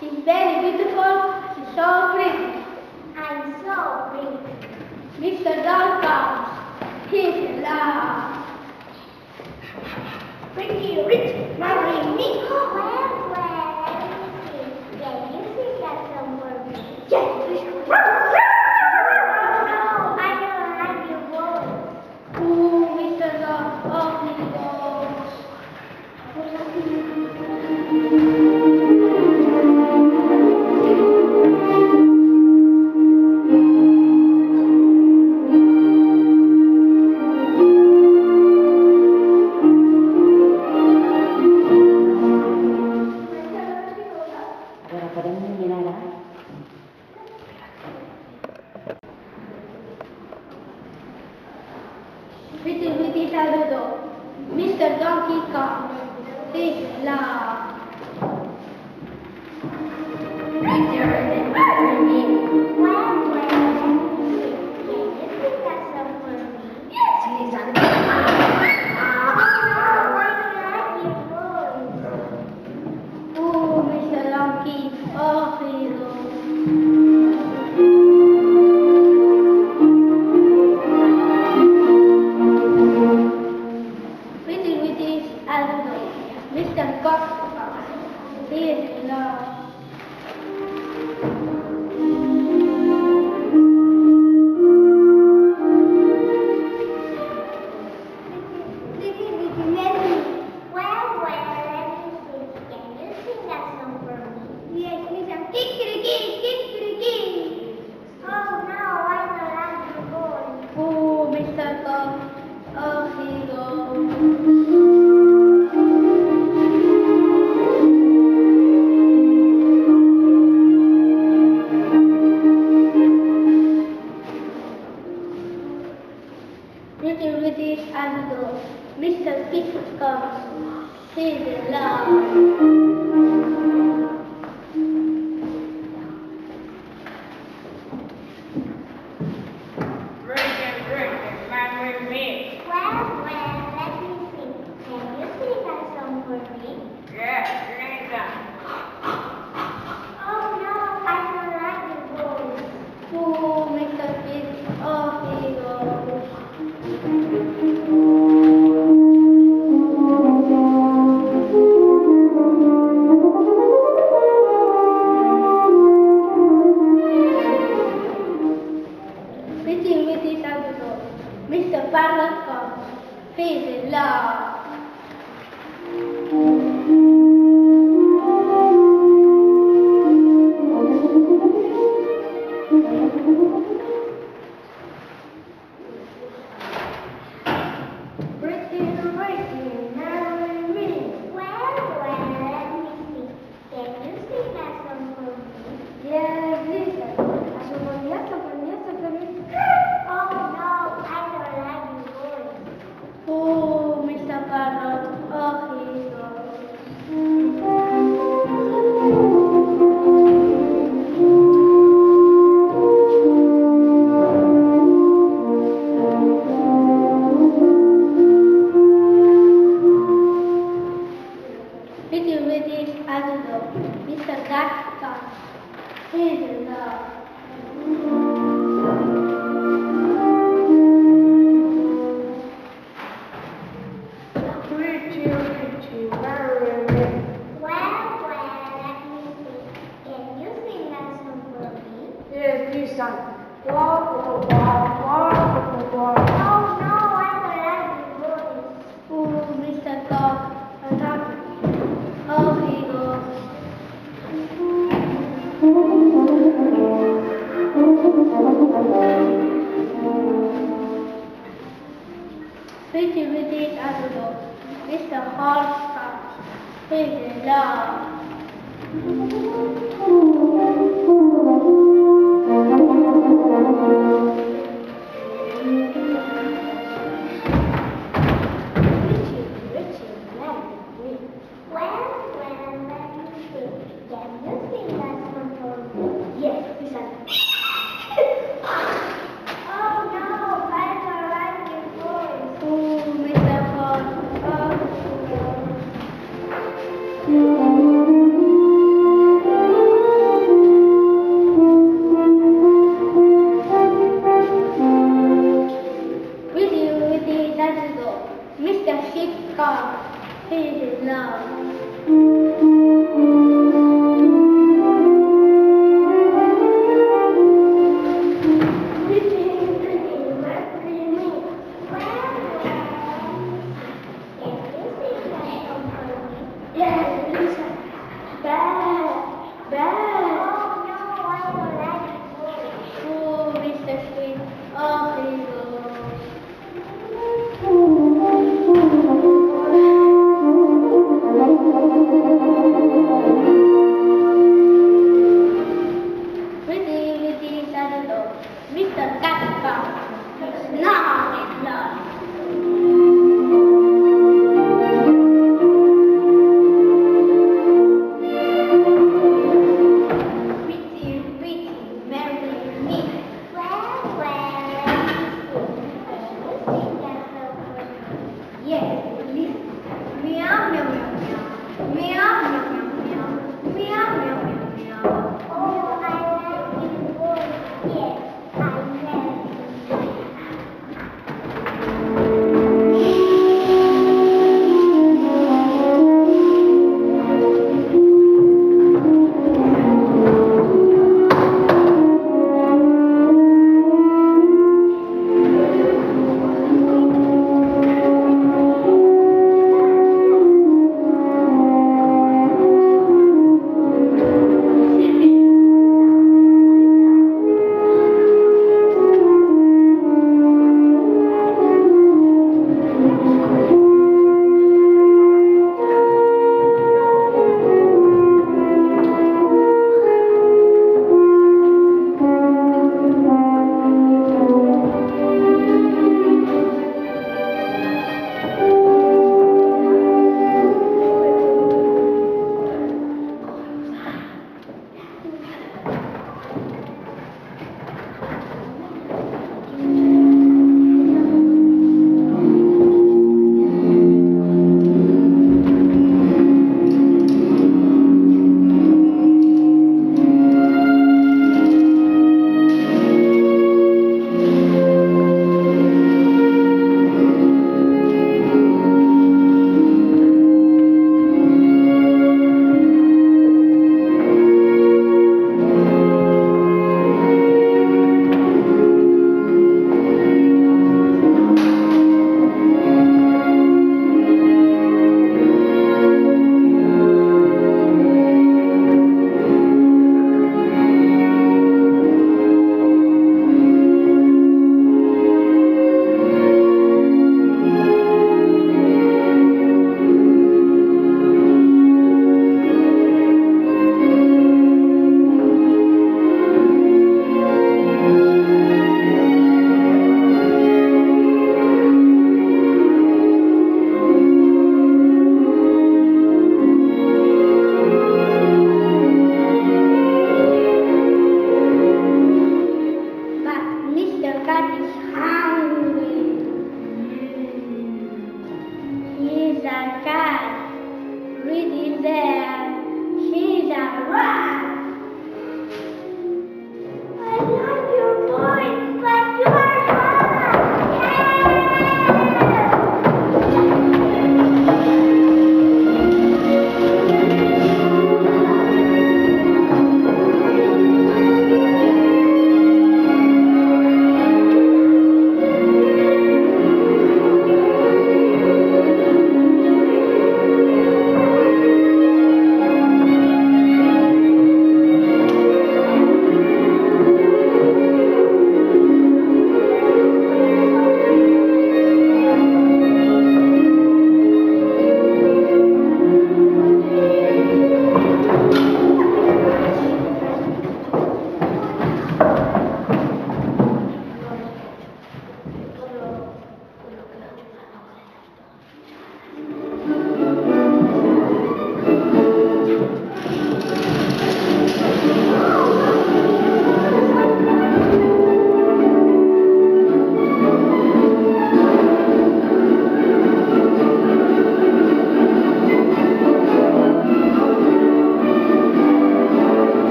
She's very beautiful. She's so pretty. I'm so pretty. Mr. Dog comes. He's in love. Pretty rich, marry me. Well, can you sing that song for me? Yes, please. No, I don't like your voice. Oh, Mr. Dog, oh, please Pretty saludo. Mr. Donkey comes. He's in love. Oh, Mr. Donkey, oh, hero. Pretty saludo. Mr. Cox, he is in love. Oh, Mr. Cox, oh, hero. Pretty saludo. Mr. Pig comes. He's in love. Marry me. Well, let me sing. Can you sing that song for me? Yes, sing that. Oh no, I don't like your voice. Oh, Mr. Pig, oh, hero. Pretty saludo. Mr. Parrot comes. He's in love. Pretty, marry me. Well, let me sing. Can you sing that song for me? Yes, listen. Oh no, I don't like your voice. Oh, Mr. Parrot, oh, hero. Pretty saludo. Mr. Duck comes. He's in love. Pretty, marry me. Well, let me sing. Can you sing that song for me? Yes, please sing. Walk, walk, walk. Oh no, I don't like your voice. Oh, Mr. Cock, oh, hero. Mr. Horse comes. He's in love.